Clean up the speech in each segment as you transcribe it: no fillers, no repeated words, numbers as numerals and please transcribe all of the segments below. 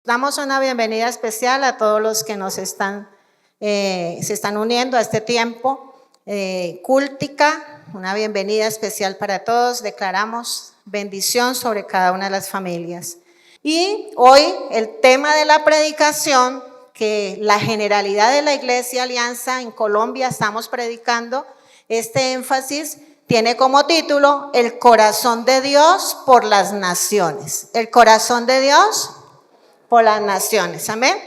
Damos una bienvenida especial a todos los que se están uniendo a este tiempo cúltica. Una bienvenida especial para todos. Declaramos bendición sobre cada una de las familias. Y hoy el tema de la predicación, que la generalidad de la Iglesia Alianza en Colombia estamos predicando, este énfasis tiene como título El corazón de Dios por las naciones. El corazón de Dios por las naciones, amén.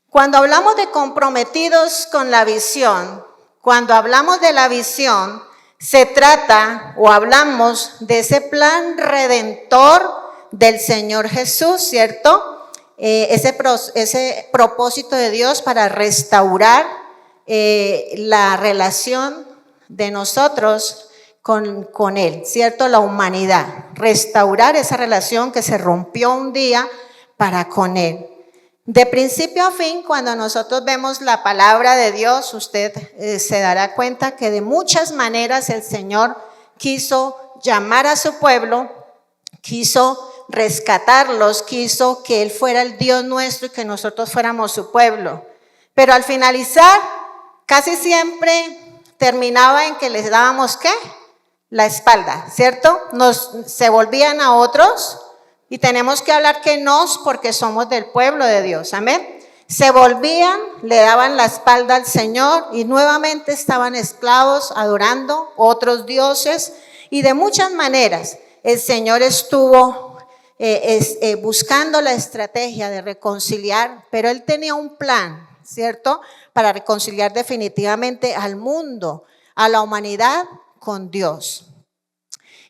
Cuando hablamos de comprometidos con la visión, cuando hablamos de la visión, se trata o hablamos de ese plan redentor del Señor Jesús, ¿cierto? Ese propósito de Dios para restaurar la relación de nosotros con Él, ¿cierto? La humanidad, restaurar esa relación que se rompió un día para con Él. De principio a fin, cuando nosotros vemos la palabra de Dios, usted se dará cuenta que de muchas maneras el Señor quiso llamar a su pueblo, quiso rescatarlos, quiso que Él fuera el Dios nuestro y que nosotros fuéramos su pueblo. Pero al finalizar, casi siempre terminaba en que les dábamos, ¿qué? La espalda, ¿cierto? Se volvían a otros. Y tenemos que hablar que nos, porque somos del pueblo de Dios, amén. Se volvían, le daban la espalda al Señor y nuevamente estaban esclavos adorando otros dioses. Y de muchas maneras el Señor estuvo buscando la estrategia de reconciliar, pero Él tenía un plan, ¿cierto? Para reconciliar definitivamente al mundo, a la humanidad con Dios.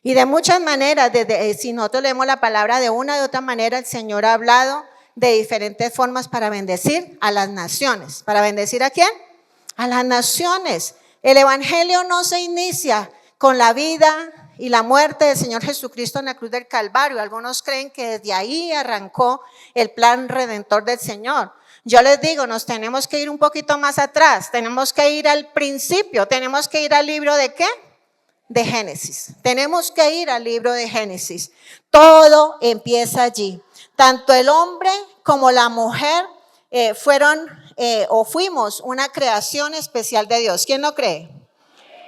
Y de muchas maneras, si nosotros leemos la palabra de una de otra manera, el Señor ha hablado de diferentes formas para bendecir a las naciones. ¿Para bendecir a quién? A las naciones. El evangelio no se inicia con la vida y la muerte del Señor Jesucristo en la cruz del Calvario. Algunos creen que desde ahí arrancó el plan redentor del Señor. Yo les digo, nos tenemos que ir un poquito más atrás. Tenemos que ir al principio. Tenemos que ir al libro ¿de qué? De Génesis. Tenemos que ir al libro de Génesis. Todo empieza allí. Tanto el hombre como la mujer fuimos una creación especial de Dios. ¿Quién lo cree?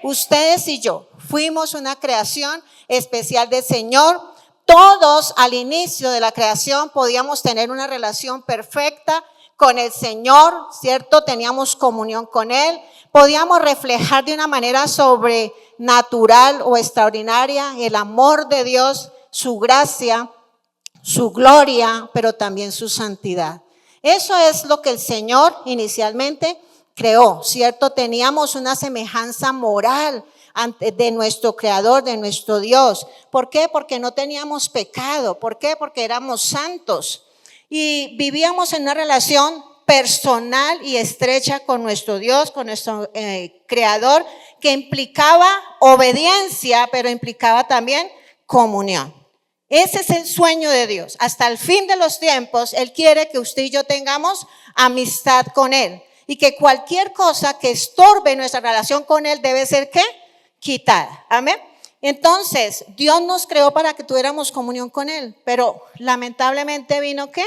Ustedes y yo fuimos una creación especial del Señor. Todos al inicio de la creación podíamos tener una relación perfecta con el Señor, ¿cierto? Teníamos comunión con Él. Podíamos reflejar de una manera sobrenatural o extraordinaria el amor de Dios, su gracia, su gloria, pero también su santidad. Eso es lo que el Señor inicialmente creó, ¿cierto? Teníamos una semejanza moral de nuestro Creador, de nuestro Dios. ¿Por qué? Porque no teníamos pecado. ¿Por qué? Porque éramos santos y vivíamos en una relación personal y estrecha con nuestro Dios, con nuestro Creador, que implicaba obediencia, pero implicaba también comunión. Ese es el sueño de Dios. Hasta el fin de los tiempos, Él quiere que usted y yo tengamos amistad con Él. Y que cualquier cosa que estorbe nuestra relación con Él debe ser, ¿qué? Quitada. Amén. Entonces, Dios nos creó para que tuviéramos comunión con Él. Pero lamentablemente vino, ¿qué?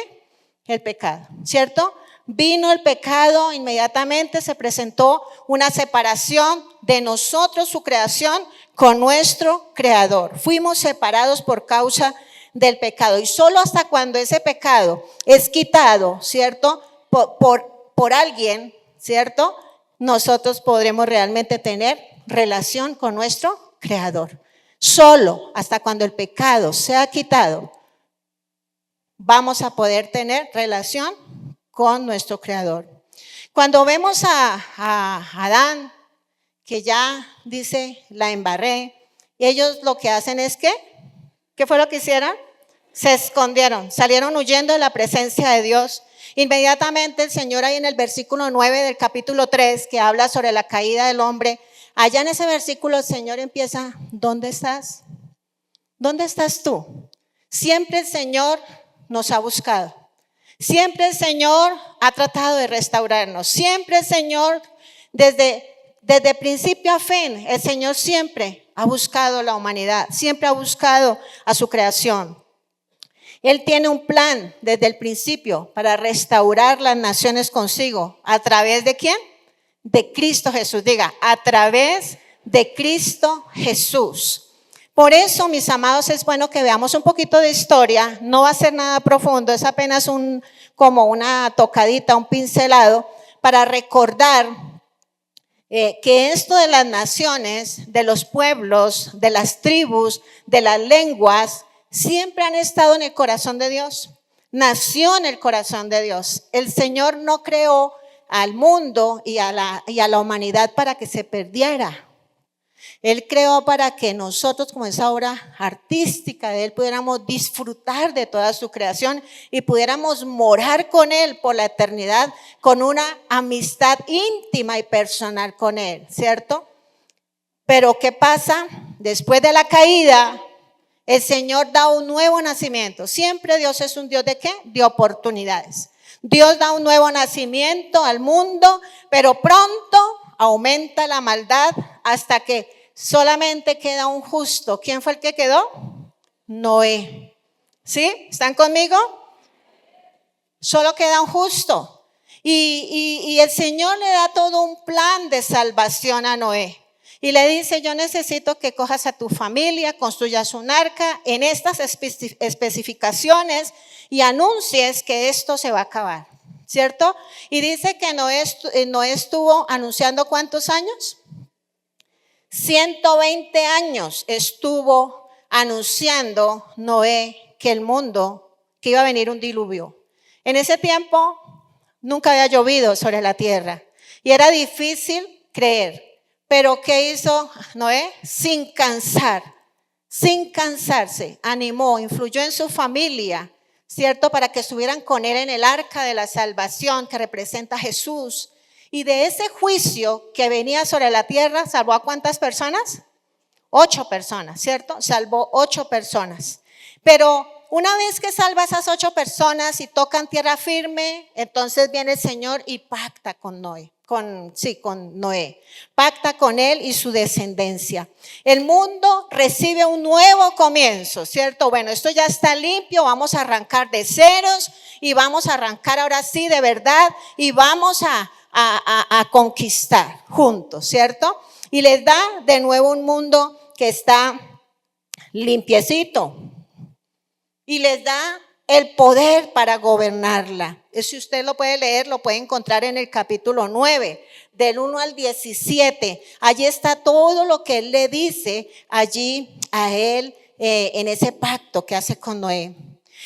El pecado, ¿cierto? Vino el pecado, inmediatamente se presentó una separación de nosotros, su creación, con nuestro Creador. Fuimos separados por causa del pecado. Y solo hasta cuando ese pecado es quitado, ¿cierto? Por alguien, ¿cierto? Nosotros podremos realmente tener relación con nuestro Creador. Solo hasta cuando el pecado sea quitado, vamos a poder tener relación con nuestro Creador. Cuando vemos a Adán, que ya dice, la embarré, ellos lo que hacen es ¿qué? ¿Qué fue lo que hicieron? Se escondieron, salieron huyendo de la presencia de Dios. Inmediatamente el Señor ahí en el versículo 9 del capítulo 3, que habla sobre la caída del hombre, allá en ese versículo el Señor empieza, ¿dónde estás? ¿Dónde estás tú? Siempre el Señor nos ha buscado. Siempre el Señor ha tratado de restaurarnos. Siempre el Señor, desde principio a fin, el Señor siempre ha buscado a la humanidad. Siempre ha buscado a su creación. Él tiene un plan desde el principio para restaurar las naciones consigo. ¿A través de quién? De Cristo Jesús. Diga, a través de Cristo Jesús. Por eso, mis amados, es bueno que veamos un poquito de historia. No va a ser nada profundo, es apenas como una tocadita, un pincelado, para recordar que esto de las naciones, de los pueblos, de las tribus, de las lenguas, siempre han estado en el corazón de Dios. Nació en el corazón de Dios. El Señor no creó al mundo y a la humanidad para que se perdiera. Él creó para que nosotros, como esa obra artística de Él, pudiéramos disfrutar de toda su creación y pudiéramos morar con Él por la eternidad, con una amistad íntima y personal con Él, ¿cierto? Pero ¿qué pasa? Después de la caída, el Señor da un nuevo nacimiento. Siempre Dios es un Dios ¿de qué? De oportunidades. Dios da un nuevo nacimiento al mundo, pero pronto aumenta la maldad hasta que solamente queda un justo. ¿Quién fue el que quedó? Noé. ¿Sí? ¿Están conmigo? Solo queda un justo. Y el Señor le da todo un plan de salvación a Noé. Y le dice, yo necesito que cojas a tu familia, construyas un arca en estas especificaciones y anuncies que esto se va a acabar, ¿cierto? Y dice que Noé estuvo anunciando ¿cuántos años? 120 años estuvo anunciando Noé que que iba a venir un diluvio. En ese tiempo nunca había llovido sobre la tierra y era difícil creer. Pero ¿qué hizo Noé? Sin cansarse, animó, influyó en su familia, ¿cierto? Para que estuvieran con él en el arca de la salvación que representa a Jesús. Y de ese juicio que venía sobre la tierra, ¿salvó a cuántas personas? 8 personas, ¿cierto? Salvó 8 personas. Pero una vez que salva a esas 8 personas y tocan tierra firme, entonces viene el Señor y pacta con Noé. Con Noé. Pacta con él y su descendencia. El mundo recibe un nuevo comienzo, ¿cierto? Bueno, esto ya está limpio, vamos a arrancar de ceros y vamos a arrancar ahora sí de verdad y vamos a conquistar juntos, ¿cierto? Y les da de nuevo un mundo que está limpiecito y les da el poder para gobernarla. Si usted lo puede leer, lo puede encontrar en el capítulo 9, del 1 al 17. Allí está todo lo que él le dice allí a él en ese pacto que hace con Noé.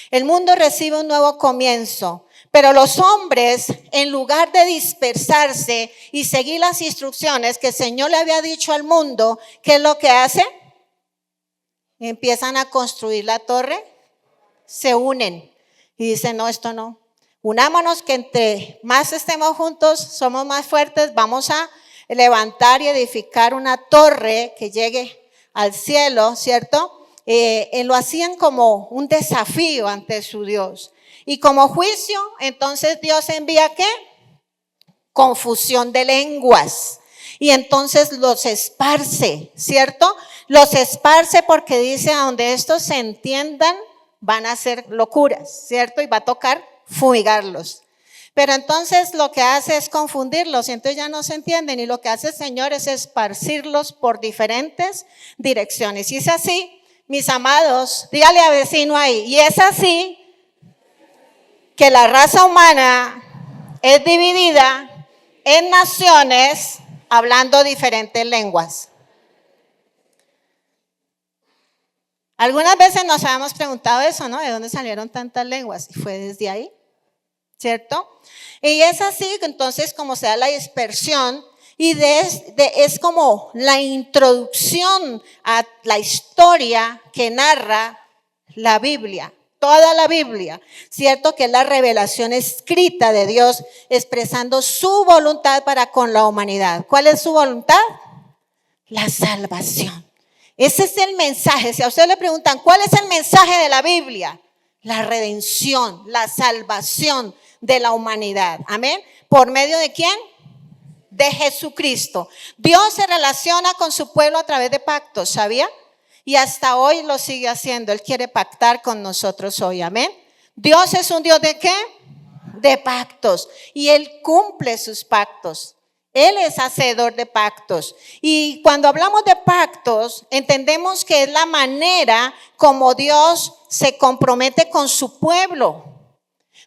El mundo recibe un nuevo comienzo, pero los hombres, en lugar de dispersarse y seguir las instrucciones que el Señor le había dicho al mundo, ¿qué es lo que hace? Empiezan a construir la torre. Se unen y dicen, no, esto no. Unámonos que entre más estemos juntos, somos más fuertes, vamos a levantar y edificar una torre que llegue al cielo, ¿cierto? Lo hacían como un desafío ante su Dios. Y como juicio, entonces Dios envía ¿qué? Confusión de lenguas. Y entonces los esparce, ¿cierto? Los esparce porque dice, a donde estos se entiendan, van a hacer locuras, ¿cierto? Y va a tocar fumigarlos. Pero entonces lo que hace es confundirlos y entonces ya no se entienden. Y lo que hace el Señor es esparcirlos por diferentes direcciones. Y es así, mis amados, dígale a vecino ahí, y es así que la raza humana es dividida en naciones hablando diferentes lenguas. Algunas veces nos habíamos preguntado eso, ¿no? ¿De dónde salieron tantas lenguas? Y fue desde ahí, ¿cierto? Y es así, entonces, como se da la dispersión, y es como la introducción a la historia que narra la Biblia, toda la Biblia, ¿cierto? Que es la revelación escrita de Dios expresando su voluntad para con la humanidad. ¿Cuál es su voluntad? La salvación. Ese es el mensaje. Si a ustedes le preguntan, ¿cuál es el mensaje de la Biblia? La redención, la salvación de la humanidad. Amén. ¿Por medio de quién? De Jesucristo. Dios se relaciona con su pueblo a través de pactos, ¿sabía? Y hasta hoy lo sigue haciendo. Él quiere pactar con nosotros hoy. Amén. Dios es un Dios ¿de qué? De pactos. Y Él cumple sus pactos. Él es hacedor de pactos. Y cuando hablamos de pactos, entendemos que es la manera como Dios se compromete con su pueblo.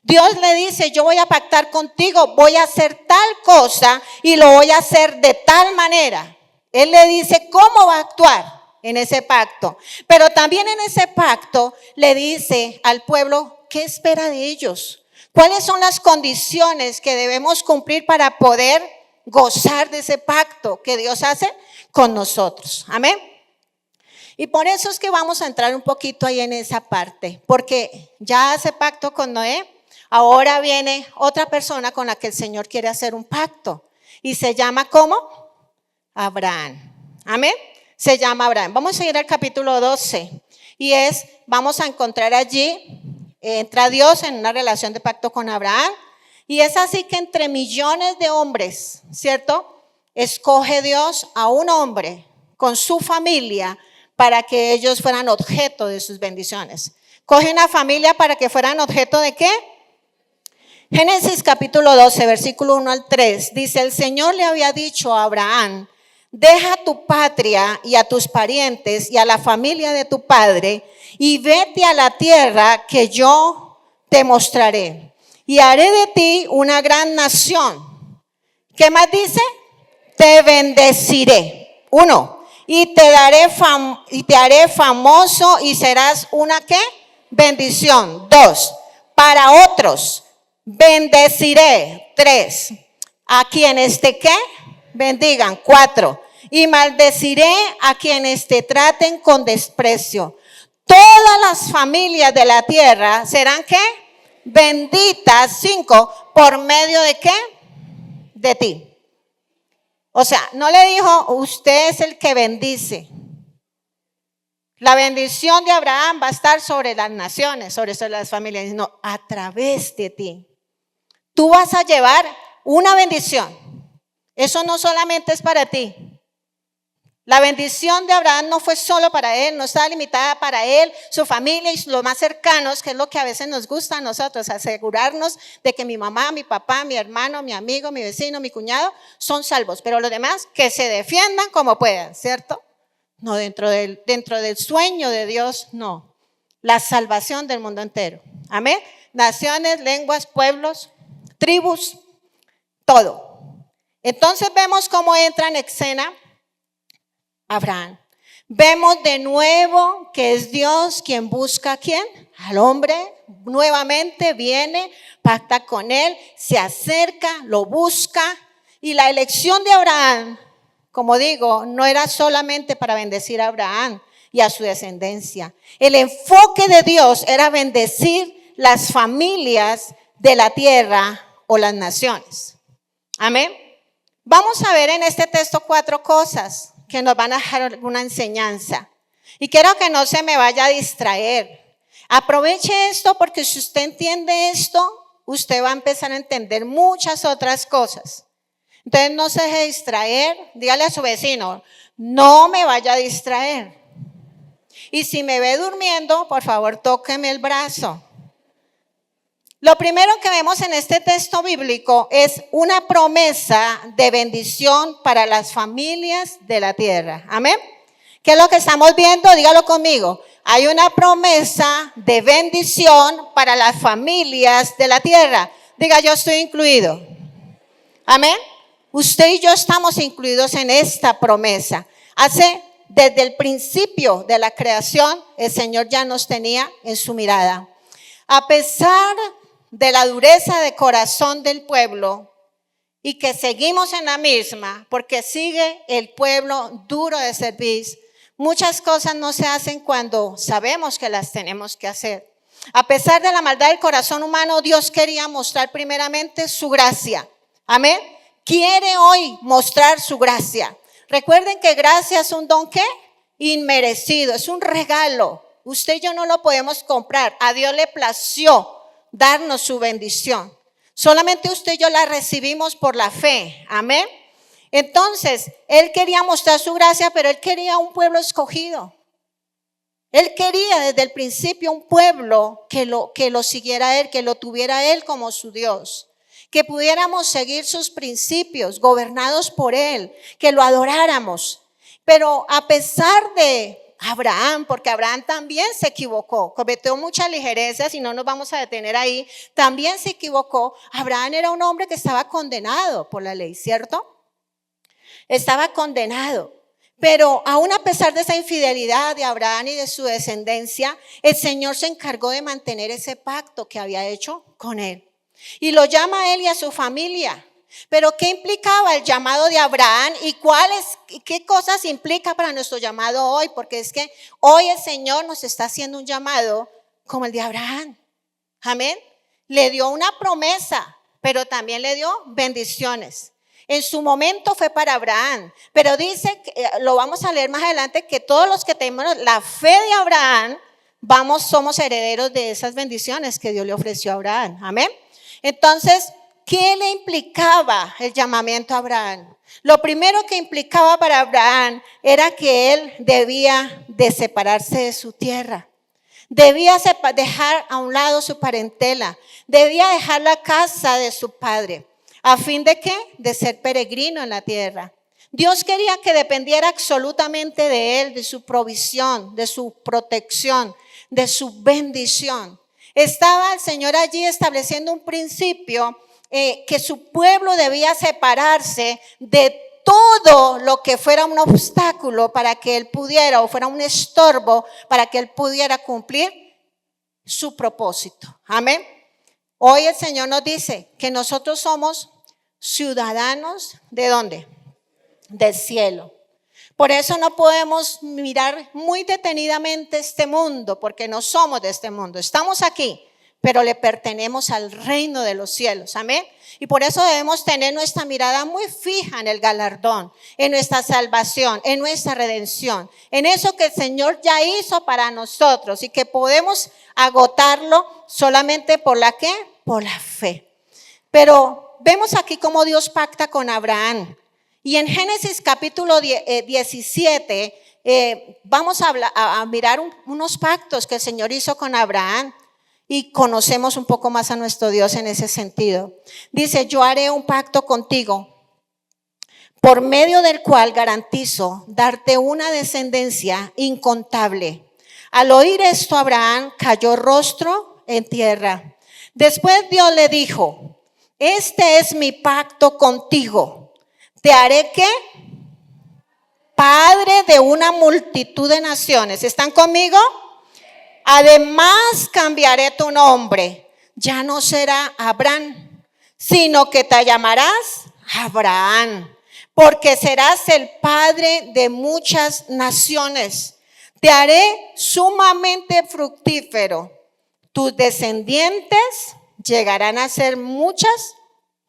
Dios le dice, yo voy a pactar contigo, voy a hacer tal cosa y lo voy a hacer de tal manera. Él le dice cómo va a actuar en ese pacto. Pero también en ese pacto le dice al pueblo qué espera de ellos. ¿Cuáles son las condiciones que debemos cumplir para poder gozar de ese pacto que Dios hace con nosotros? Amén. Y por eso es que vamos a entrar un poquito ahí en esa parte, porque ya hace pacto con Noé, ahora viene otra persona con la que el Señor quiere hacer un pacto y se llama ¿cómo? Abraham. Amén. Se llama Abraham. Vamos a ir al capítulo 12 y vamos a encontrar allí, entra Dios en una relación de pacto con Abraham. Y es así que entre millones de hombres, ¿cierto? Escoge Dios a un hombre con su familia para que ellos fueran objeto de sus bendiciones. Coge una familia para que fueran objeto ¿de qué? Génesis capítulo 12, versículo 1 al 3. Dice, el Señor le había dicho a Abraham, deja tu patria y a tus parientes y a la familia de tu padre y vete a la tierra que yo te mostraré. Y haré de ti una gran nación. ¿Qué más dice? Te bendeciré. 1. Y te haré famoso y serás una ¿qué? Bendición. 2. Para otros bendeciré. 3. A quienes te ¿qué? Bendigan. 4. Y maldeciré a quienes te traten con desprecio. Todas las familias de la tierra serán ¿qué? Benditas. 5. ¿Por medio de qué? De ti. O sea, no le dijo, usted es el que bendice. La bendición de Abraham va a estar sobre las naciones, sobre las familias. No, a través de ti. Tú vas a llevar una bendición. Eso no solamente es para ti. La bendición de Abraham no fue solo para él, no estaba limitada para él, su familia y los más cercanos, que es lo que a veces nos gusta a nosotros, asegurarnos de que mi mamá, mi papá, mi hermano, mi amigo, mi vecino, mi cuñado son salvos, pero los demás que se defiendan como puedan, ¿cierto? No, dentro del sueño de Dios, no. La salvación del mundo entero. Amén. Naciones, lenguas, pueblos, tribus, todo. Entonces vemos cómo entra en escena Abraham. Vemos de nuevo que es Dios quien busca a ¿quién? Al hombre. Nuevamente viene, pacta con él, se acerca, lo busca. Y la elección de Abraham, como digo, no era solamente para bendecir a Abraham y a su descendencia. El enfoque de Dios era bendecir las familias de la tierra o las naciones. Amén. Vamos a ver en este texto 4 cosas que nos van a dejar alguna enseñanza. Y quiero que no se me vaya a distraer. Aproveche esto porque si usted entiende esto, usted va a empezar a entender muchas otras cosas. Entonces no se deje distraer. Dígale a su vecino, no me vaya a distraer. Y si me ve durmiendo, por favor, tóqueme el brazo. Lo primero que vemos en este texto bíblico es una promesa de bendición para las familias de la tierra. Amén. ¿Qué es lo que estamos viendo? Dígalo conmigo. Hay una promesa de bendición para las familias de la tierra. Diga, yo estoy incluido. Amén. Usted y yo estamos incluidos en esta promesa. Desde el principio de la creación, el Señor ya nos tenía en su mirada. A pesar de la dureza de corazón del pueblo y que seguimos en la misma, porque sigue el pueblo duro de servir, muchas cosas no se hacen cuando sabemos que las tenemos que hacer. A pesar de la maldad del corazón humano, Dios quería mostrar primeramente su gracia. Amén. Quiere hoy mostrar su gracia. Recuerden que gracia es un don ¿qué? Inmerecido, es un regalo. Usted y yo no lo podemos comprar. A Dios le plació darnos su bendición. Solamente usted y yo la recibimos por la fe. Amén. Entonces, Él quería mostrar su gracia, pero Él quería un pueblo escogido. Él quería desde el principio un pueblo que lo siguiera a Él, que lo tuviera a Él como su Dios. Que pudiéramos seguir sus principios, gobernados por Él, que lo adoráramos. Pero a pesar de Abraham, porque Abraham también se equivocó, cometió muchas ligerezas y no nos vamos a detener ahí, también se equivocó. Abraham era un hombre que estaba condenado por la ley, ¿cierto? Estaba condenado. Pero aún a pesar de esa infidelidad de Abraham y de su descendencia, el Señor se encargó de mantener ese pacto que había hecho con él. Y lo llama a él y a su familia. Pero ¿qué implicaba el llamado de Abraham y qué cosas implica para nuestro llamado hoy? Porque es que hoy el Señor nos está haciendo un llamado como el de Abraham. Amén. Le dio una promesa, pero también le dio bendiciones. En su momento fue para Abraham, pero dice, lo vamos a leer más adelante, que todos los que tenemos la fe de Abraham, somos herederos de esas bendiciones que Dios le ofreció a Abraham. Amén. Entonces, ¿qué le implicaba el llamamiento a Abraham? Lo primero que implicaba para Abraham era que él debía de separarse de su tierra. Debía dejar a un lado su parentela. Debía dejar la casa de su padre. ¿A fin de qué? De ser peregrino en la tierra. Dios quería que dependiera absolutamente de él, de su provisión, de su protección, de su bendición. Estaba el Señor allí estableciendo un principio que su pueblo debía separarse de todo lo que fuera un obstáculo para que él pudiera, o fuera un estorbo para que él pudiera cumplir su propósito. Amén. Hoy el Señor nos dice que nosotros somos ciudadanos ¿de dónde? Del cielo. Por eso no podemos mirar muy detenidamente este mundo, porque no somos de este mundo. Estamos aquí, pero le pertenecemos al reino de los cielos. Amén. Y por eso debemos tener nuestra mirada muy fija en el galardón, en nuestra salvación, en nuestra redención, en eso que el Señor ya hizo para nosotros y que podemos agotarlo solamente por la ¿qué? Por la fe. Pero vemos aquí cómo Dios pacta con Abraham. Y en Génesis capítulo 17 vamos a mirar unos pactos que el Señor hizo con Abraham. Y conocemos un poco más a nuestro Dios en ese sentido. Dice, yo haré un pacto contigo, por medio del cual garantizo darte una descendencia incontable. Al oír esto, Abraham cayó rostro en tierra. Después Dios le dijo, este es mi pacto contigo. Te haré ¿qué? Padre de una multitud de naciones. ¿Están conmigo? Además cambiaré tu nombre. Ya no será Abraham, sino que te llamarás Abraham, porque serás el padre de muchas naciones. Te haré sumamente fructífero. Tus descendientes llegarán a ser muchas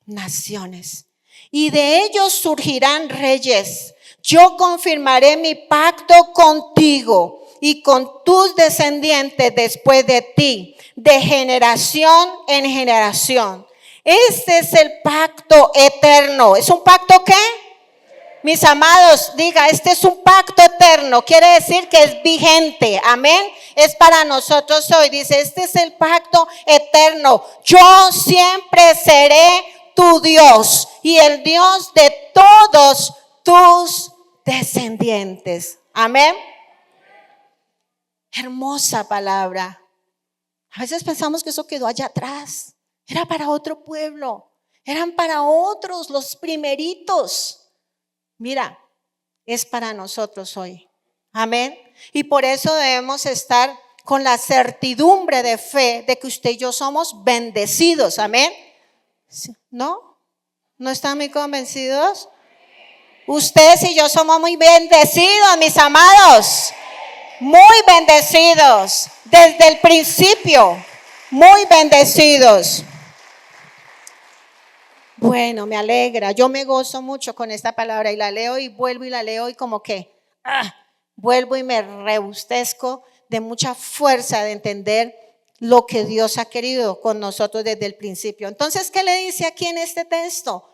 naciones, y de ellos surgirán reyes. Yo confirmaré mi pacto contigo y con tus descendientes después de ti, de generación en generación. Este es el pacto eterno. ¿Es un pacto qué? Mis amados, diga, este es un pacto eterno. Quiere decir que es vigente. Amén. Es para nosotros hoy. Dice, este es el pacto eterno. Yo siempre seré tu Dios y el Dios de todos tus descendientes. Amén. Hermosa palabra. A veces pensamos que eso quedó allá atrás. Era para otro pueblo. Eran para otros, los primeritos. Mira, es para nosotros hoy. Amén. Y por eso debemos estar con la certidumbre de fe de que usted y yo somos bendecidos. Amén. ¿No? ¿No están muy convencidos? Ustedes y yo somos muy bendecidos, mis amados. Muy bendecidos. Desde el principio. Muy bendecidos. Bueno, me alegra. Yo me gozo mucho con esta palabra y la leo y vuelvo y la leo y como que vuelvo y me rebustezco de mucha fuerza de entender lo que Dios ha querido con nosotros desde el principio. Entonces, ¿qué le dice aquí en este texto?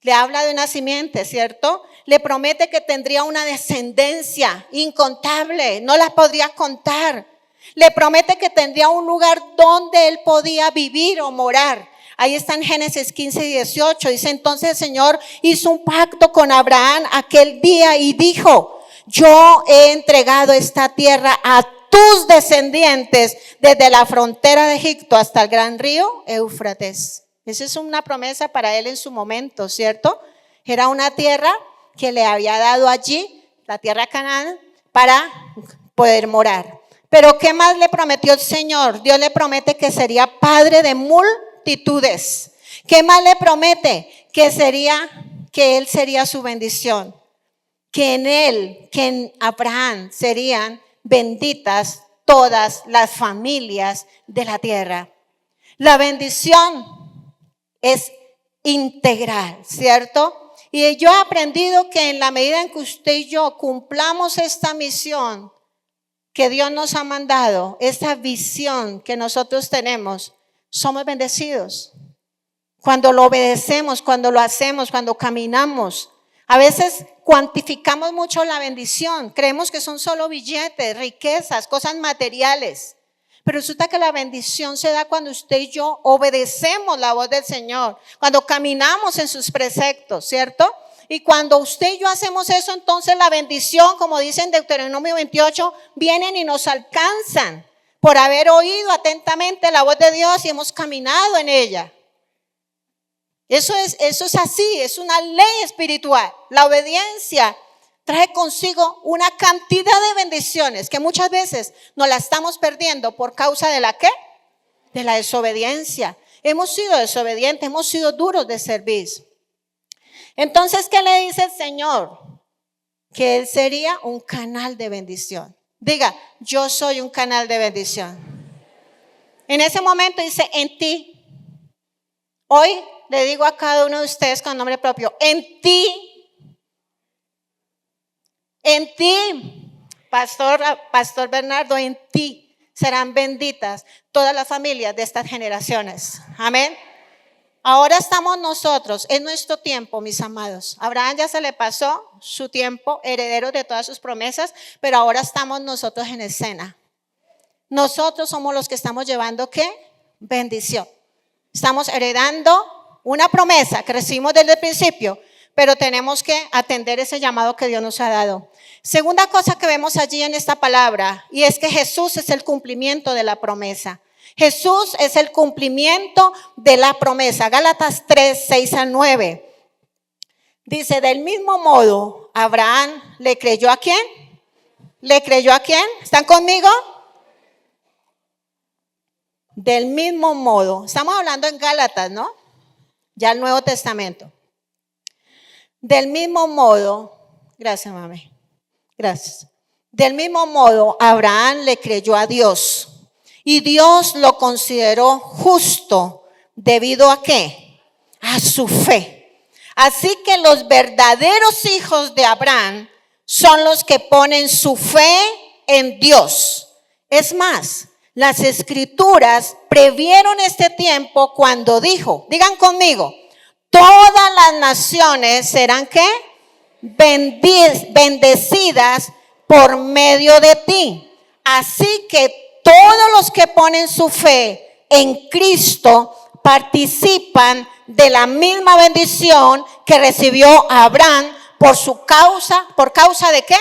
Le habla de una simiente, ¿cierto? Le promete que tendría una descendencia incontable, no la podría contar. Le promete que tendría un lugar donde él podía vivir o morar. Ahí está en Génesis 15 y 18. Dice, entonces el Señor hizo un pacto con Abraham aquel día y dijo, yo he entregado esta tierra a tus descendientes desde la frontera de Egipto hasta el gran río Éufrates. Esa es una promesa para él en su momento, ¿cierto? Era una tierra que le había dado allí, la tierra Canaán, para poder morar. Pero ¿qué más le prometió el Señor? Dios le promete que sería padre de multitudes. ¿Qué más le promete? Que él sería su bendición. Que en él, que en Abraham serían benditas todas las familias de la tierra. La bendición es integral, ¿cierto? Y yo he aprendido que en la medida en que usted y yo cumplamos esta misión que Dios nos ha mandado, esta visión que nosotros tenemos, somos bendecidos. Cuando lo obedecemos, cuando lo hacemos, cuando caminamos. A veces cuantificamos mucho la bendición, creemos que son solo billetes, riquezas, cosas materiales. Pero resulta que la bendición se da cuando usted y yo obedecemos la voz del Señor, cuando caminamos en sus preceptos, ¿cierto? Y cuando usted y yo hacemos eso, entonces la bendición, como dice en Deuteronomio 28, vienen y nos alcanzan por haber oído atentamente la voz de Dios y hemos caminado en ella. Eso es así, es una ley espiritual. La obediencia trae consigo una cantidad de bendiciones que muchas veces nos la estamos perdiendo por causa de la ¿qué? De la desobediencia. Hemos sido desobedientes, hemos sido duros de servicio. Entonces, ¿qué le dice el Señor? Que Él sería un canal de bendición. Diga, yo soy un canal de bendición. En ese momento dice, en ti. Hoy le digo a cada uno de ustedes con nombre propio, en ti, Pastor Bernardo, en ti serán benditas todas las familias de estas generaciones. Amén. Ahora estamos nosotros, en nuestro tiempo, mis amados. Abraham ya se le pasó su tiempo, heredero de todas sus promesas, pero ahora estamos nosotros en escena. Nosotros somos los que estamos llevando ¿qué? Bendición. Estamos heredando una promesa que recibimos desde el principio, pero tenemos que atender ese llamado que Dios nos ha dado. Segunda cosa que vemos allí en esta palabra, y es que Jesús es el cumplimiento de la promesa. Jesús es el cumplimiento de la promesa. Gálatas 3, 6 al 9. Dice, del mismo modo, Abraham le creyó ¿a quién? ¿Le creyó a quién? ¿Están conmigo? Del mismo modo. Estamos hablando en Gálatas, ¿no? Ya el Nuevo Testamento. Del mismo modo, gracias mami, gracias. Del mismo modo, Abraham le creyó a Dios. Y Dios lo consideró justo, ¿debido a qué? A su fe. Así que los verdaderos hijos de Abraham son los que ponen su fe en Dios. Es más, las Escrituras previeron este tiempo cuando dijo, digan conmigo, todas las naciones serán ¿qué? Bendecidas por medio de ti. Así que todos los que ponen su fe en Cristo participan de la misma bendición que recibió Abraham por su causa. ¿Por causa de qué?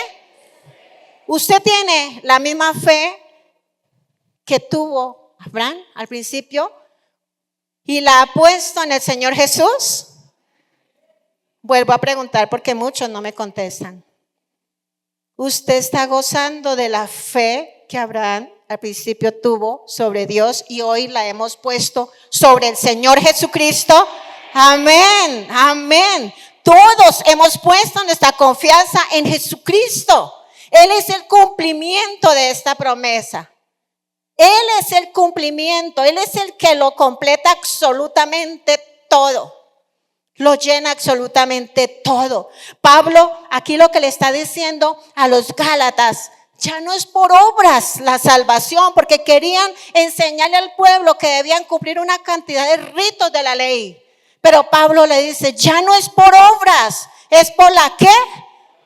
Usted tiene la misma fe que tuvo Abraham al principio y la ha puesto en el Señor Jesús. Vuelvo a preguntar porque muchos no me contestan. ¿Usted está gozando de la fe que Abraham al principio tuvo sobre Dios y hoy la hemos puesto sobre el Señor Jesucristo? Amén, amén. Todos hemos puesto nuestra confianza en Jesucristo. Él es el cumplimiento de esta promesa. Él es el cumplimiento, Él es el que lo completa absolutamente todo. Lo llena absolutamente todo. Pablo aquí lo que le está diciendo a los Gálatas, ya no es por obras la salvación, porque querían enseñarle al pueblo que debían cumplir una cantidad de ritos de la ley. Pero Pablo le dice, ya no es por obras, es por la ¿qué?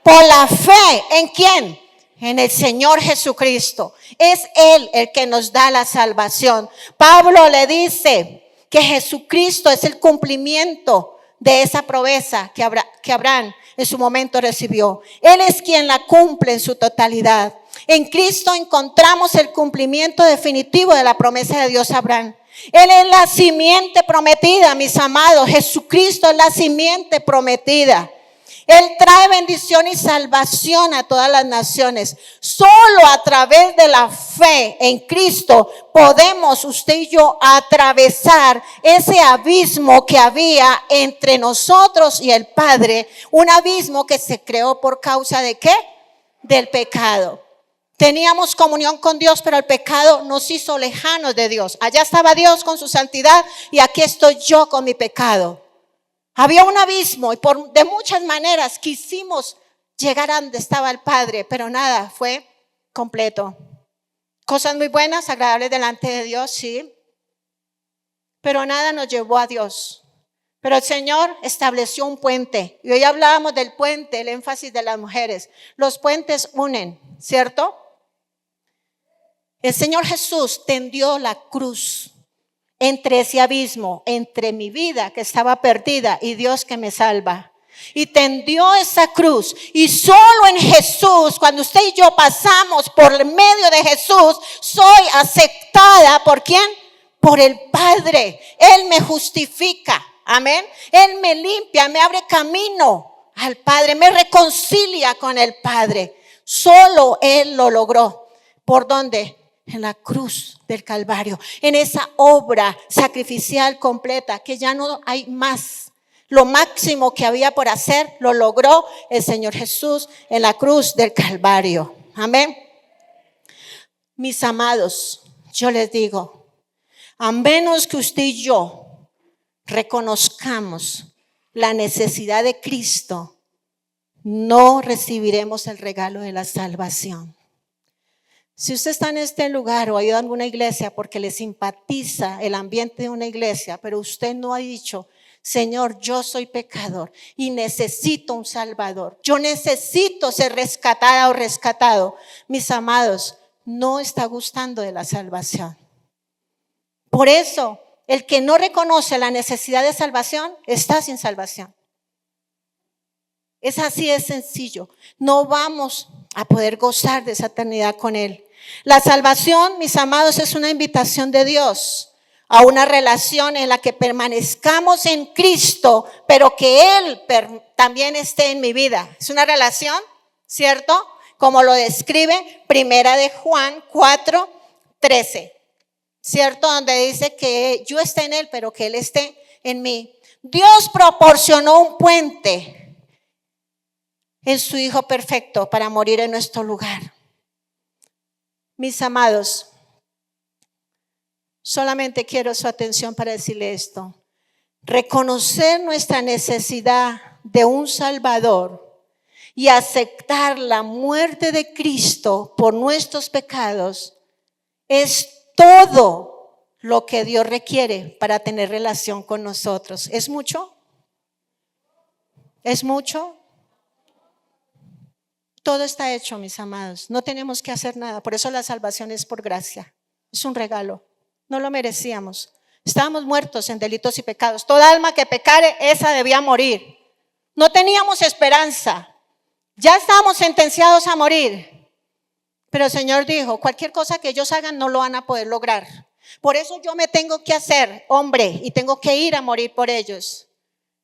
Por la fe. ¿En quién? En el Señor Jesucristo. Es Él el que nos da la salvación. Pablo le dice que Jesucristo es el cumplimiento de esa promesa que Abraham en su momento recibió. Él es quien la cumple en su totalidad. En Cristo encontramos el cumplimiento definitivo de la promesa de Dios a Abraham. Él es la simiente prometida, mis amados. Jesucristo es la simiente prometida. Él trae bendición y salvación a todas las naciones. Solo a través de la fe en Cristo podemos usted y yo atravesar ese abismo que había entre nosotros y el Padre. Un abismo que se creó por causa ¿de qué? Del pecado. Teníamos comunión con Dios, pero el pecado nos hizo lejanos de Dios. Allá estaba Dios con su santidad y aquí estoy yo con mi pecado. Había un abismo y de muchas maneras quisimos llegar a donde estaba el Padre, pero nada, fue completo. Cosas muy buenas, agradables delante de Dios, sí, pero nada nos llevó a Dios. Pero el Señor estableció un puente y hoy hablábamos del puente, el énfasis de las mujeres. Los puentes unen, ¿cierto? El Señor Jesús tendió la cruz entre ese abismo, entre mi vida que estaba perdida y Dios que me salva. Y tendió esa cruz. Y solo en Jesús, cuando usted y yo pasamos por medio de Jesús, soy aceptada. ¿Por quién? Por el Padre. Él me justifica. Amén. Él me limpia, me abre camino al Padre, me reconcilia con el Padre. Solo Él lo logró. ¿Por dónde? En la cruz del Calvario, en esa obra sacrificial completa que ya no hay más. Lo máximo que había por hacer lo logró el Señor Jesús en la cruz del Calvario. Amén. Mis amados, yo les digo, a menos que usted y yo reconozcamos la necesidad de Cristo, no recibiremos el regalo de la salvación. Si usted está en este lugar o ha ido a alguna iglesia porque le simpatiza el ambiente de una iglesia, pero usted no ha dicho, Señor, yo soy pecador y necesito un Salvador. Yo necesito ser rescatada o rescatado. Mis amados, no está gustando de la salvación. Por eso, el que no reconoce la necesidad de salvación está sin salvación. Es así de sencillo. No vamos a poder gozar de esa eternidad con Él. La salvación, mis amados, es una invitación de Dios a una relación en la que permanezcamos en Cristo, pero que Él también esté en mi vida. Es una relación, ¿cierto? Como lo describe Primera de Juan 4:13, ¿cierto? Donde dice que yo esté en Él, pero que Él esté en mí. Dios proporcionó un puente en su Hijo perfecto para morir en nuestro lugar. Mis amados, solamente quiero su atención para decirle esto. Reconocer nuestra necesidad de un Salvador y aceptar la muerte de Cristo por nuestros pecados es todo lo que Dios requiere para tener relación con nosotros. ¿Es mucho? ¿Es mucho? Todo está hecho, mis amados. No tenemos que hacer nada. Por eso la salvación es por gracia. Es un regalo. No lo merecíamos. Estábamos muertos en delitos y pecados. Toda alma que pecare, esa debía morir. No teníamos esperanza. Ya estábamos sentenciados a morir. Pero el Señor dijo, cualquier cosa que ellos hagan no lo van a poder lograr. Por eso yo me tengo que hacer hombre y tengo que ir a morir por ellos.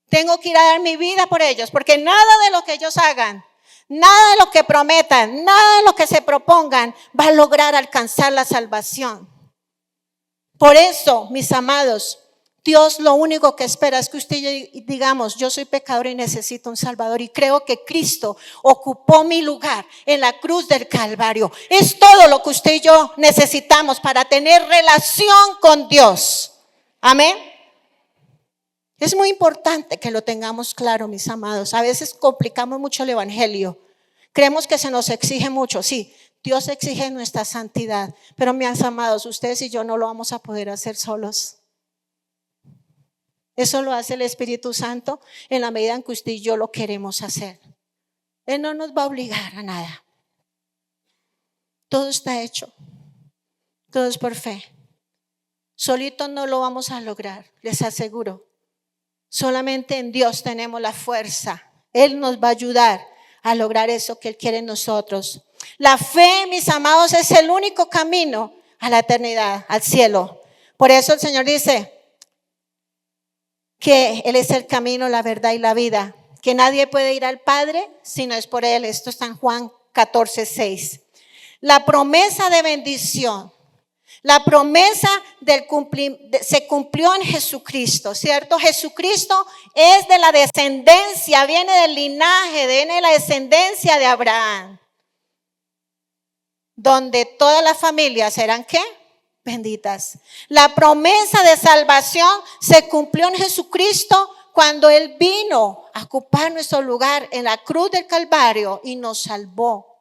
Tengo que ir a dar mi vida por ellos, porque nada de lo que ellos hagan, nada de lo que prometan, nada de lo que se propongan va a lograr alcanzar la salvación. Por eso, mis amados, Dios lo único que espera es que usted y yo digamos, yo soy pecador y necesito un Salvador. Y creo que Cristo ocupó mi lugar en la cruz del Calvario. Es todo lo que usted y yo necesitamos para tener relación con Dios. Amén. Es muy importante que lo tengamos claro, mis amados. A veces complicamos mucho el evangelio. Creemos que se nos exige mucho. Sí, Dios exige nuestra santidad. Pero mis amados, ustedes y yo no lo vamos a poder hacer solos. Eso lo hace el Espíritu Santo en la medida en que usted y yo lo queremos hacer. Él no nos va a obligar a nada. Todo está hecho. Todo es por fe. Solito no lo vamos a lograr, les aseguro. Solamente en Dios tenemos la fuerza. Él nos va a ayudar a lograr eso que Él quiere en nosotros. La fe, mis amados, es el único camino a la eternidad, al cielo. Por eso el Señor dice que Él es el camino, la verdad y la vida. Que nadie puede ir al Padre si no es por Él. Esto está en Juan 14:6. La promesa de bendición. La promesa se cumplió en Jesucristo, ¿cierto? Jesucristo es de la descendencia, viene del linaje, viene de la descendencia de Abraham. Donde todas las familias serán, ¿qué? Benditas. La promesa de salvación se cumplió en Jesucristo cuando Él vino a ocupar nuestro lugar en la cruz del Calvario y nos salvó.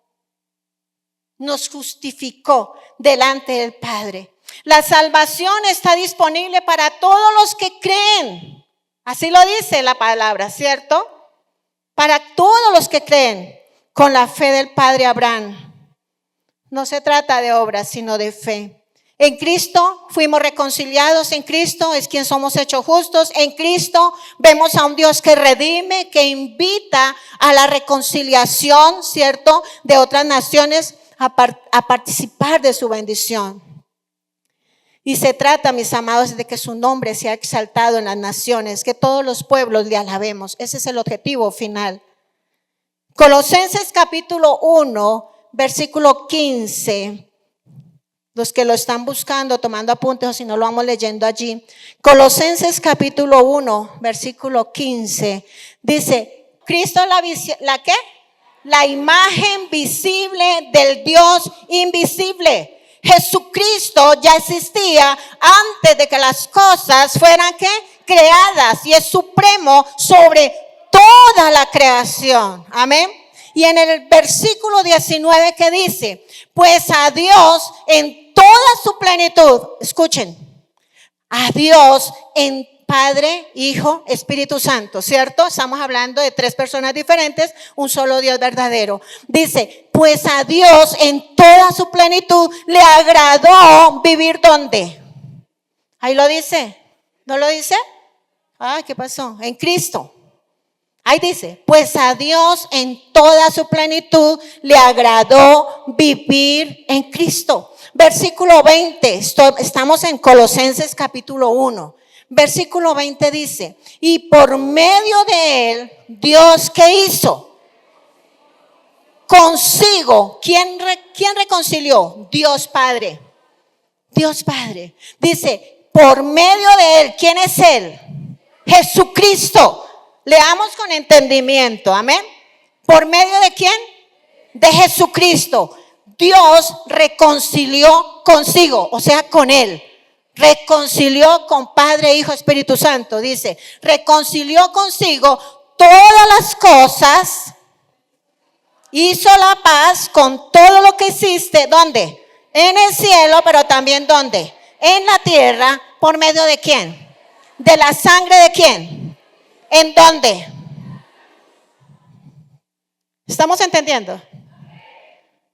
Nos justificó delante del Padre. La salvación está disponible para todos los que creen. Así lo dice la palabra, ¿cierto? Para todos los que creen con la fe del Padre Abraham. No se trata de obras, sino de fe. En Cristo fuimos reconciliados, en Cristo es quien somos hechos justos, en Cristo vemos a un Dios que redime, que invita a la reconciliación, ¿cierto?, de otras naciones a participar de su bendición. Y se trata, mis amados, de que su nombre sea exaltado en las naciones, que todos los pueblos le alabemos. Ese es el objetivo final. Colosenses capítulo 1, versículo 15. Los que lo están buscando, tomando apuntes, o si no lo vamos leyendo allí. Colosenses capítulo 1, versículo 15. Dice, Cristo ¿la qué? La imagen visible del Dios invisible. Jesucristo ya existía antes de que las cosas fueran, ¿qué? Creadas, y es supremo sobre toda la creación. Amén. Y en el versículo 19 que dice, pues a Dios en toda su plenitud, escuchen, a Dios en Padre, Hijo, Espíritu Santo, ¿cierto? Estamos hablando de tres personas diferentes, un solo Dios verdadero. Dice, pues a Dios en toda su plenitud le agradó vivir ¿dónde? Ahí lo dice, ¿no lo dice? ¿Qué pasó? En Cristo. Ahí dice, pues a Dios en toda su plenitud le agradó vivir en Cristo. Versículo 20, estamos en Colosenses capítulo 1. Versículo 20 dice, y por medio de Él, Dios, ¿qué hizo? Consigo. ¿Quién reconcilió? Dios Padre. Dios Padre. Dice, por medio de Él, ¿quién es Él? Jesucristo. Leamos con entendimiento, amén. ¿Por medio de quién? De Jesucristo. Dios reconcilió consigo, o sea, con Él. Reconcilió con Padre, Hijo, Espíritu Santo. Dice, reconcilió consigo todas las cosas. Hizo la paz con todo lo que existe. ¿Dónde? En el cielo, pero también ¿dónde? En la tierra. ¿Por medio de quién? ¿De la sangre de quién? ¿En dónde? ¿Estamos entendiendo?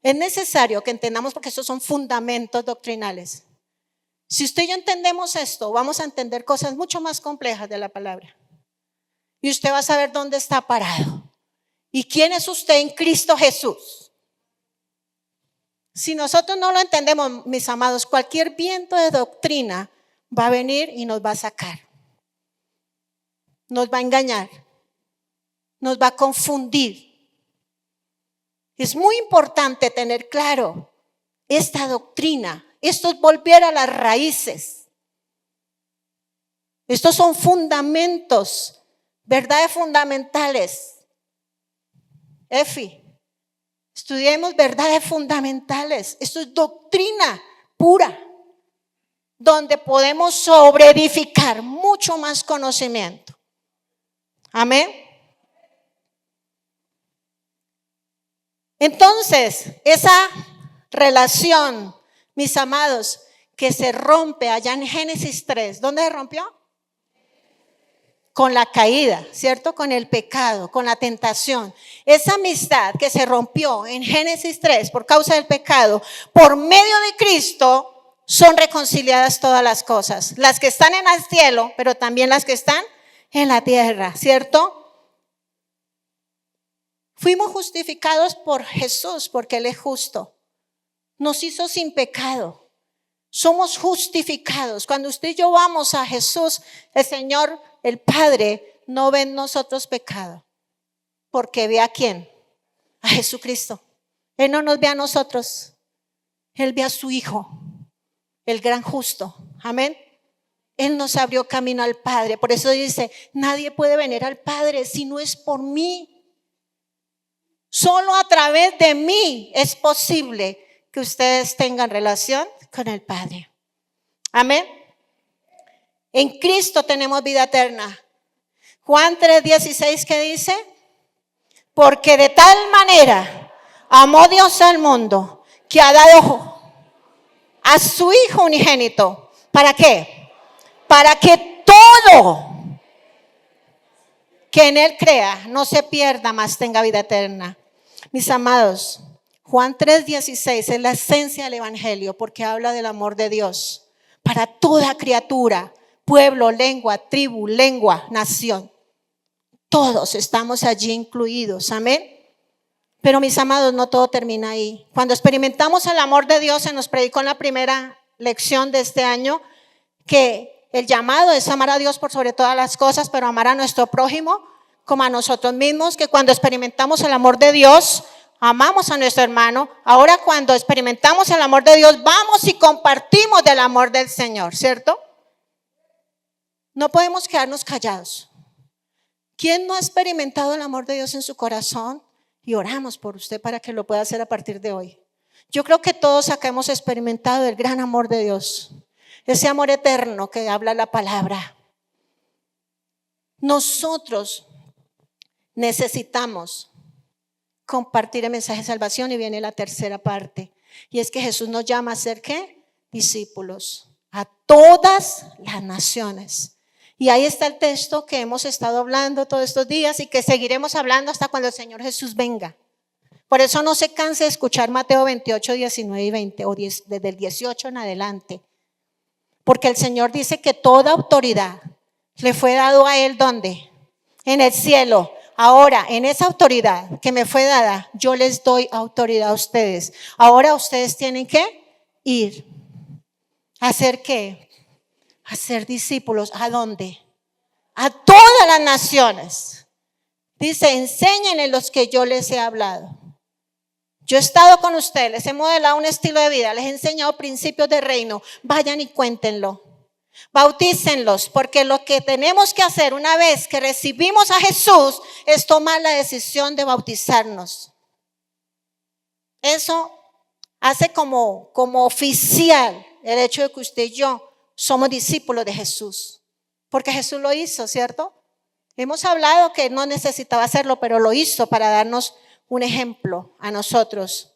Es necesario que entendamos, porque estos son fundamentos doctrinales. Si usted y yo entendemos esto, vamos a entender cosas mucho más complejas de la palabra. Y usted va a saber dónde está parado. ¿Y quién es usted en Cristo Jesús? Si nosotros no lo entendemos, mis amados, cualquier viento de doctrina va a venir y nos va a sacar. Nos va a engañar. Nos va a confundir. Es muy importante tener claro esta doctrina. Esto es volver a las raíces. Estos son fundamentos, verdades fundamentales. Efi, estudiemos verdades fundamentales. Esto es doctrina pura, donde podemos sobreedificar mucho más conocimiento. Amén. Entonces, esa relación, mis amados, que se rompe allá en Génesis 3. ¿Dónde se rompió? con la caída, ¿cierto? Con el pecado, con la tentación. Esa amistad que se rompió en Génesis 3 por causa del pecado, por medio de Cristo son reconciliadas todas las cosas. Las que están en el cielo, pero también las que están en la tierra, ¿cierto? Fuimos justificados por Jesús porque Él es justo. Nos hizo sin pecado. Somos justificados. Cuando usted y yo vamos a Jesús, el Señor, el Padre, no ve en nosotros pecado. Porque ve a quién? A Jesucristo. Él no nos ve a nosotros. Él ve a su Hijo, el gran justo. Amén. Él nos abrió camino al Padre. Por eso dice, nadie puede venir al Padre si no es por mí. Solo a través de mí es posible que ustedes tengan relación con el Padre. Amén. En Cristo tenemos vida eterna. Juan 3:16, ¿qué dice? Porque de tal manera amó Dios al mundo que ha dado a su Hijo unigénito. ¿Para qué? Para que todo que en Él crea no se pierda, mas tenga vida eterna. Mis amados, Juan 3:16 es la esencia del Evangelio porque habla del amor de Dios para toda criatura, pueblo, lengua, tribu, nación. Todos estamos allí incluidos, amén. Pero mis amados, no todo termina ahí. Cuando experimentamos el amor de Dios, se nos predicó en la primera lección de este año que el llamado es amar a Dios por sobre todas las cosas, pero amar a nuestro prójimo como a nosotros mismos, que cuando experimentamos el amor de Dios, amamos a nuestro hermano. Ahora cuando experimentamos el amor de Dios, vamos y compartimos del amor del Señor, ¿cierto? No podemos quedarnos callados. ¿Quién no ha experimentado el amor de Dios en su corazón? Y oramos por usted para que lo pueda hacer a partir de hoy. Yo creo que todos acá hemos experimentado el gran amor de Dios. Ese amor eterno que habla la palabra. Nosotros necesitamos compartir el mensaje de salvación y viene la tercera parte. Y es que Jesús nos llama a ser ¿qué? Discípulos a todas las naciones. Y ahí está el texto que hemos estado hablando todos estos días y que seguiremos hablando hasta cuando el Señor Jesús venga. Por eso no se canse de escuchar Mateo 28, 19 y 20 o desde el 18 en adelante. Porque el Señor dice que toda autoridad le fue dado a Él, ¿dónde? En el cielo. Ahora, en esa autoridad que me fue dada, yo les doy autoridad a ustedes. Ahora ustedes tienen que ir. ¿A hacer qué? A ser discípulos. ¿A dónde? A todas las naciones. Dice, enséñenle los que yo les he hablado. Yo he estado con ustedes, les he modelado un estilo de vida, les he enseñado principios de reino. Vayan y cuéntenlo. Bautícenlos, porque lo que tenemos que hacer una vez que recibimos a Jesús es tomar la decisión de bautizarnos. Eso hace como oficial el hecho de que usted y yo somos discípulos de Jesús, porque Jesús lo hizo, ¿cierto? Hemos hablado que no necesitaba hacerlo, pero lo hizo para darnos un ejemplo a nosotros.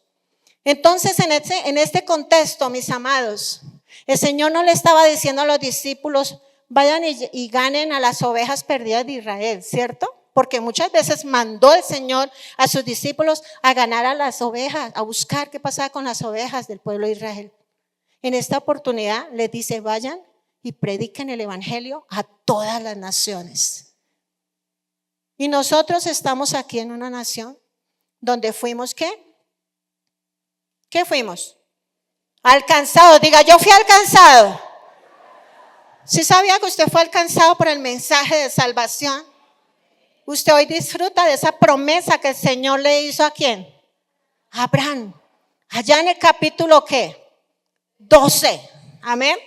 Entonces, en este contexto, mis amados, el Señor no le estaba diciendo a los discípulos, vayan y ganen a las ovejas perdidas de Israel, ¿cierto? Porque muchas veces mandó el Señor a sus discípulos a ganar a las ovejas, a buscar qué pasaba con las ovejas del pueblo de Israel. En esta oportunidad les dice, vayan y prediquen el evangelio a todas las naciones. Y nosotros estamos aquí en una nación donde fuimos, ¿qué? ¿Qué fuimos? Alcanzado. Diga, yo fui alcanzado. ¿Sí sabía que usted fue alcanzado por el mensaje de salvación? Usted hoy disfruta de esa promesa que el Señor le hizo ¿a quién? A Abraham. Allá en el capítulo ¿qué? 12. Amén.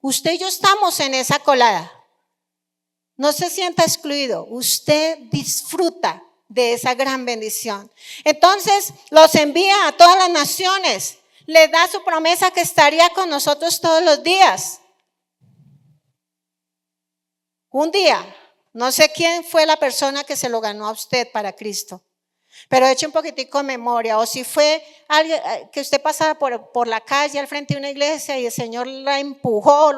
Usted y yo estamos en esa colada. No se sienta excluido. Usted disfruta de esa gran bendición. Entonces los envía a todas las naciones. Le da su promesa que estaría con nosotros todos los días. Un día, no sé quién fue la persona que se lo ganó a usted para Cristo, pero eche un poquitico de memoria. O si fue alguien que usted pasaba por la calle al frente de una iglesia y el Señor lo empujó,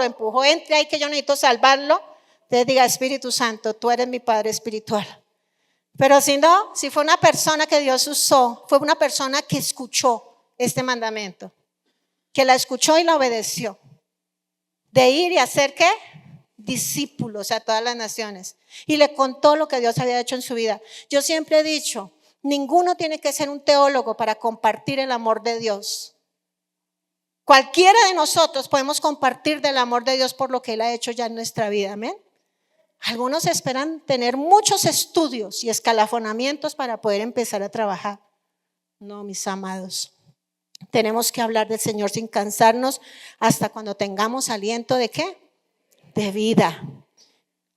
entre ahí que yo necesito salvarlo. Entonces diga, Espíritu Santo, tú eres mi Padre espiritual. Pero si no, si fue una persona que Dios usó, fue una persona que escuchó este mandamiento, que la escuchó y la obedeció, de ir y hacer ¿qué? Discípulos a todas las naciones. Y le contó lo que Dios había hecho en su vida. Yo siempre he dicho, ninguno tiene que ser un teólogo para compartir el amor de Dios. Cualquiera de nosotros podemos compartir del amor de Dios por lo que Él ha hecho ya en nuestra vida, amén. Algunos esperan tener muchos estudios y escalafonamientos para poder empezar a trabajar. No, mis amados, tenemos que hablar del Señor sin cansarnos hasta cuando tengamos aliento ¿de qué? De vida.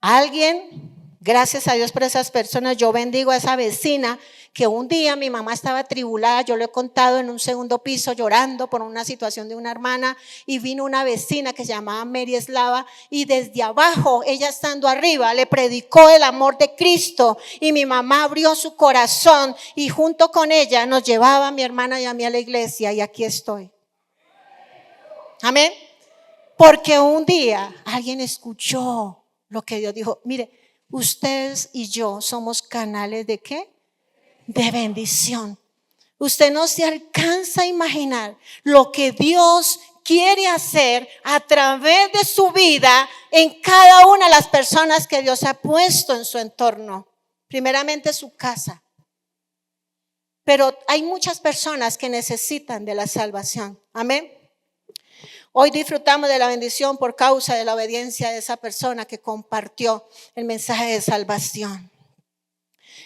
Alguien, gracias a Dios por esas personas, yo bendigo a esa vecina que un día mi mamá estaba atribulada, yo lo he contado, en un segundo piso llorando por una situación de una hermana, y vino una vecina que se llamaba Mary Eslava, y desde abajo, ella estando arriba, le predicó el amor de Cristo, y mi mamá abrió su corazón y junto con ella nos llevaba a mi hermana y a mí a la iglesia, y aquí estoy. Amén. Porque un día alguien escuchó lo que Dios dijo. Mire, ustedes y yo somos canales ¿de qué? De bendición. Usted no se alcanza a imaginar lo que Dios quiere hacer a través de su vida en cada una de las personas que Dios ha puesto en su entorno. Primeramente su casa. Pero hay muchas personas que necesitan de la salvación. Amén. Hoy disfrutamos de la bendición por causa de la obediencia de esa persona que compartió el mensaje de salvación.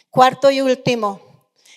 Cuarto y último,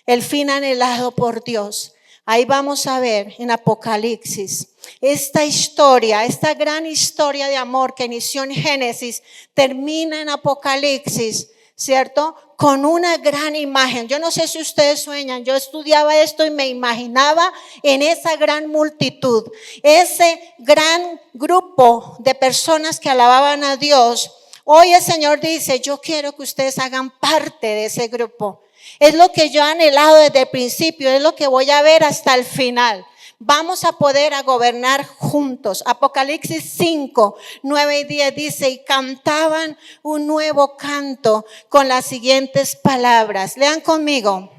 el fin anhelado por Dios. Ahí vamos a ver en Apocalipsis esta historia, esta gran historia de amor que inició en Génesis, termina en Apocalipsis, ¿cierto? Con una gran imagen. Yo no sé si ustedes sueñan, yo estudiaba esto y me imaginaba en esa gran multitud, ese gran grupo de personas que alababan a Dios. Hoy el Señor dice, yo quiero que ustedes hagan parte de ese grupo. Es lo que yo he anhelado desde el principio, es lo que voy a ver hasta el final. Vamos a poder a gobernar juntos. Apocalipsis 5, 9 y 10 dice, y cantaban un nuevo canto con las siguientes palabras. Lean conmigo.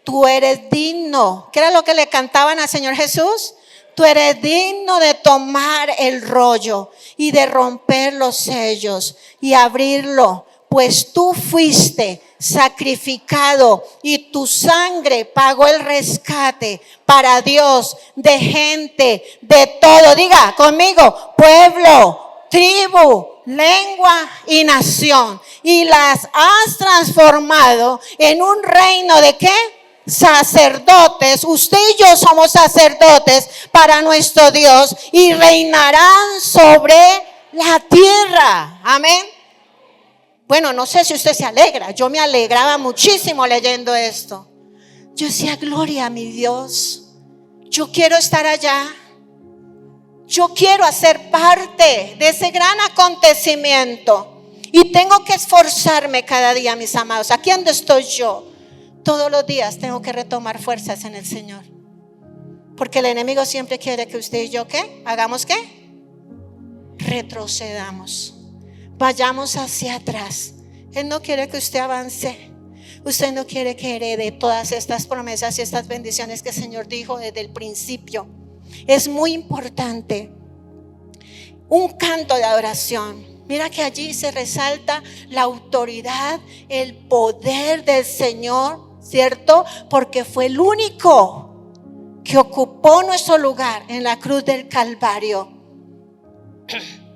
Tú eres digno. ¿Qué era lo que le cantaban al Señor Jesús? Tú eres digno de tomar el rollo y de romper los sellos y abrirlo, pues tú fuiste sacrificado y tu sangre pagó el rescate para Dios de gente, de todo. Diga conmigo, pueblo, tribu, lengua y nación. Y las has transformado en un reino ¿de qué? Sacerdotes. Usted y yo somos sacerdotes para nuestro Dios y reinarán sobre la tierra. Amén. Bueno, no sé si usted se alegra. Yo me alegraba muchísimo leyendo esto. Yo decía, gloria a mi Dios. Yo quiero estar allá. Yo quiero hacer parte de ese gran acontecimiento. Y tengo que esforzarme cada día, mis amados. Aquí donde estoy yo, todos los días tengo que retomar fuerzas en el Señor. Porque el enemigo siempre quiere que usted y yo, ¿qué? ¿Hagamos qué? Retrocedamos. Vayamos hacia atrás. Él no quiere que usted avance. Usted no quiere que herede todas estas promesas y estas bendiciones que el Señor dijo desde el principio. Es muy importante. Un canto de adoración. Mira que allí se resalta la autoridad, el poder del Señor, ¿cierto? Porque fue el único que ocupó nuestro lugar en la cruz del Calvario.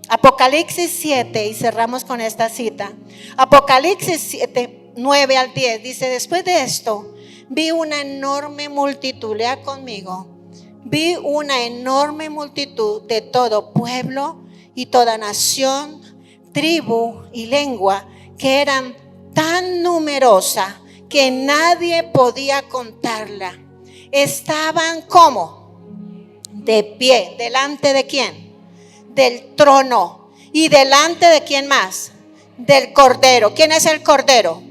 Apocalipsis 7, y cerramos con esta cita. Apocalipsis 7, 9 al 10 dice, después de esto vi una enorme multitud, lea conmigo, vi una enorme multitud de todo pueblo y toda nación, tribu y lengua, que eran tan numerosa que nadie podía contarla. Estaban como de pie, ¿delante de quién? Del trono. ¿Y delante de quién más? Del Cordero. ¿Quién es el Cordero?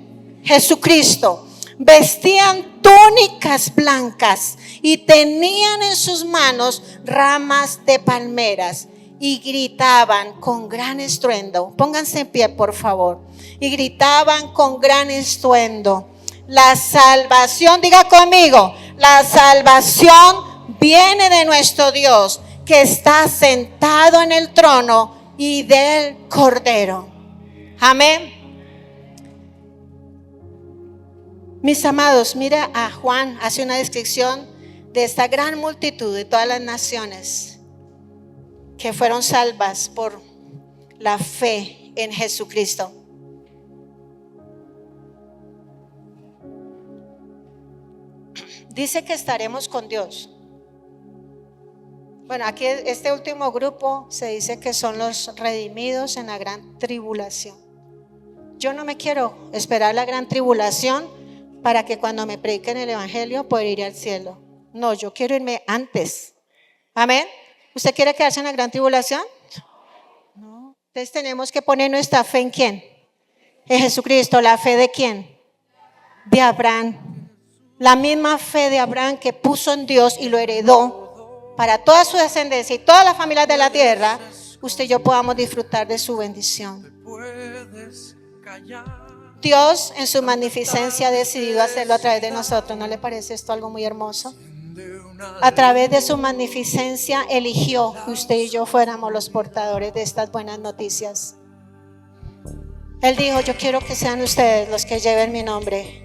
Jesucristo. Vestían túnicas blancas y tenían en sus manos ramas de palmeras y gritaban con gran estruendo. Pónganse en pie, por favor. Y gritaban con gran estruendo: la salvación, diga conmigo, la salvación viene de nuestro Dios, que está sentado en el trono y del Cordero. Amén. Mis amados, mira a Juan, hace una descripción de esta gran multitud de todas las naciones que fueron salvas por la fe en Jesucristo. Dice que estaremos con Dios. Bueno, aquí este último grupo se dice que son los redimidos en la gran tribulación. Yo no me quiero esperar la gran tribulación para que cuando me prediquen el evangelio pueda ir al cielo. No, yo quiero irme antes. Amén. ¿Usted quiere quedarse en la gran tribulación? No. Entonces tenemos que poner nuestra fe ¿en quién? En Jesucristo. ¿La fe de quién? De Abraham. La misma fe de Abraham que puso en Dios y lo heredó para toda su descendencia y todas las familias de la tierra. Usted y yo podamos disfrutar de su bendición. Dios en su magnificencia ha decidido hacerlo a través de nosotros. ¿No le parece esto algo muy hermoso? A través de su magnificencia eligió que usted y yo fuéramos los portadores de estas buenas noticias. Él dijo: yo quiero que sean ustedes los que lleven mi nombre.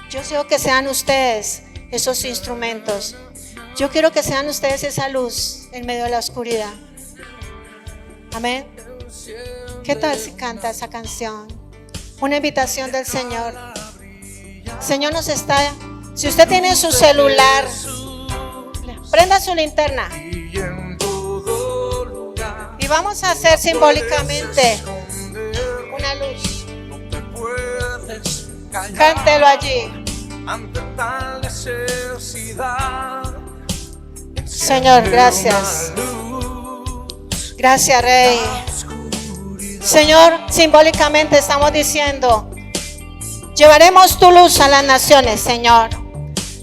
Yo quiero que sean ustedes esos instrumentos. Yo quiero que sean ustedes esa luz en medio de la oscuridad. Amén. ¿Qué tal si canta esa canción? Una invitación del Señor. El Señor nos está. Si usted tiene su celular, prenda su linterna y vamos a hacer simbólicamente una luz. Cántelo allí. Señor, gracias. Gracias, Rey. Señor, simbólicamente estamos diciendo: llevaremos tu luz a las naciones, Señor.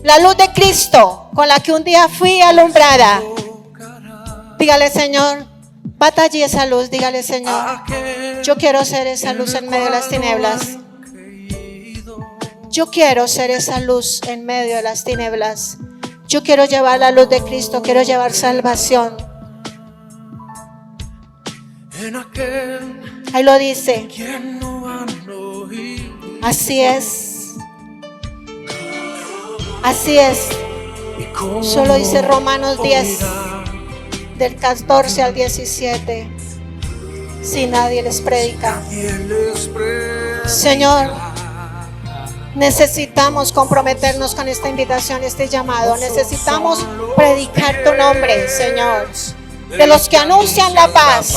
La luz de Cristo con la que un día fui alumbrada. Dígale: Señor, bata allí esa luz. Dígale: Señor, yo quiero ser esa luz en medio de las tinieblas. Yo quiero ser esa luz en medio de las tinieblas. Yo quiero llevar la luz de Cristo. Quiero llevar salvación. Ahí lo dice. Así es. Así es. Solo dice Romanos 10, del 14 al 17. Si nadie les predica. Señor, necesitamos comprometernos con esta invitación, este llamado. Necesitamos predicar tu nombre, Señor. De los que anuncian la paz.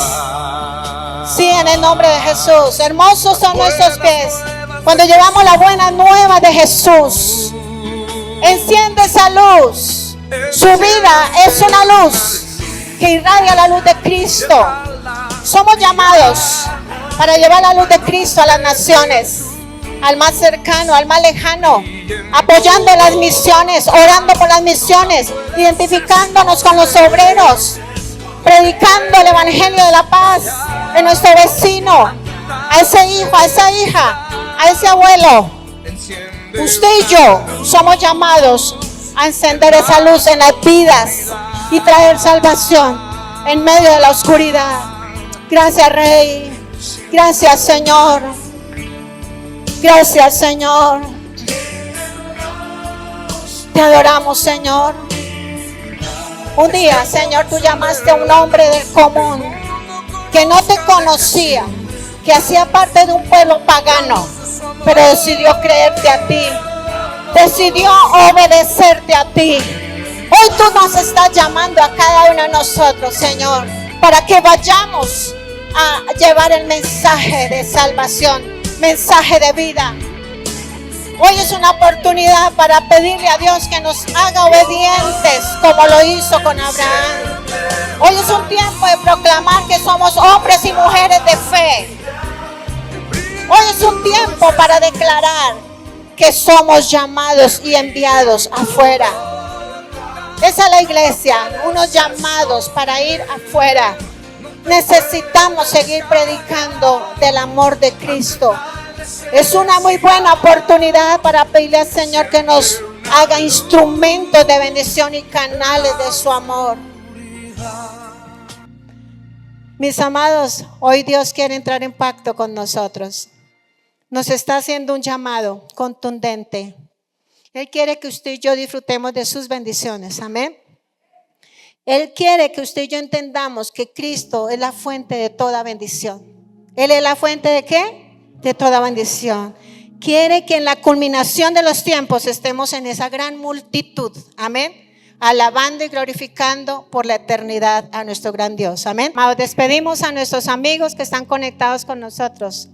Sí, en el nombre de Jesús. Hermosos son nuestros pies cuando llevamos la buena nueva de Jesús. Enciende esa luz. Su vida es una luz que irradia la luz de Cristo. Somos llamados para llevar la luz de Cristo a las naciones, al más cercano, al más lejano, apoyando las misiones, orando por las misiones, identificándonos con los obreros, predicando el evangelio de la paz de nuestro vecino, a ese hijo, a esa hija, a ese abuelo. Usted y yo somos llamados a encender esa luz en las vidas y traer salvación en medio de la oscuridad. Gracias, Rey. Gracias, Señor. Gracias, Señor. Te adoramos, Señor. Un día, Señor, tú llamaste a un hombre del común que no te conocía, que hacía parte de un pueblo pagano, pero decidió creerte a ti, decidió obedecerte a ti. Hoy tú nos estás llamando a cada uno de nosotros, Señor, para que vayamos a llevar el mensaje de salvación, mensaje de vida. Hoy es una oportunidad para pedirle a Dios que nos haga obedientes como lo hizo con Abraham. Hoy es un tiempo de proclamar que somos hombres y mujeres de fe. Hoy es un tiempo para declarar que somos llamados y enviados afuera. Esa es la iglesia, unos llamados para ir afuera Necesitamos seguir predicando del amor de Cristo. Es una muy buena oportunidad para pedirle al Señor que nos haga instrumentos de bendición y canales de su amor. Mis amados, hoy Dios quiere entrar en pacto con nosotros. Nos está haciendo un llamado contundente. Él quiere que usted y yo disfrutemos de sus bendiciones. Amén. Él quiere que usted y yo entendamos que Cristo es la fuente de toda bendición. ¿Él es la fuente de qué? De toda bendición. Quiere que en la culminación de los tiempos estemos en esa gran multitud. Amén. Alabando y glorificando por la eternidad a nuestro gran Dios. Amén. Despedimos a nuestros amigos que están conectados con nosotros.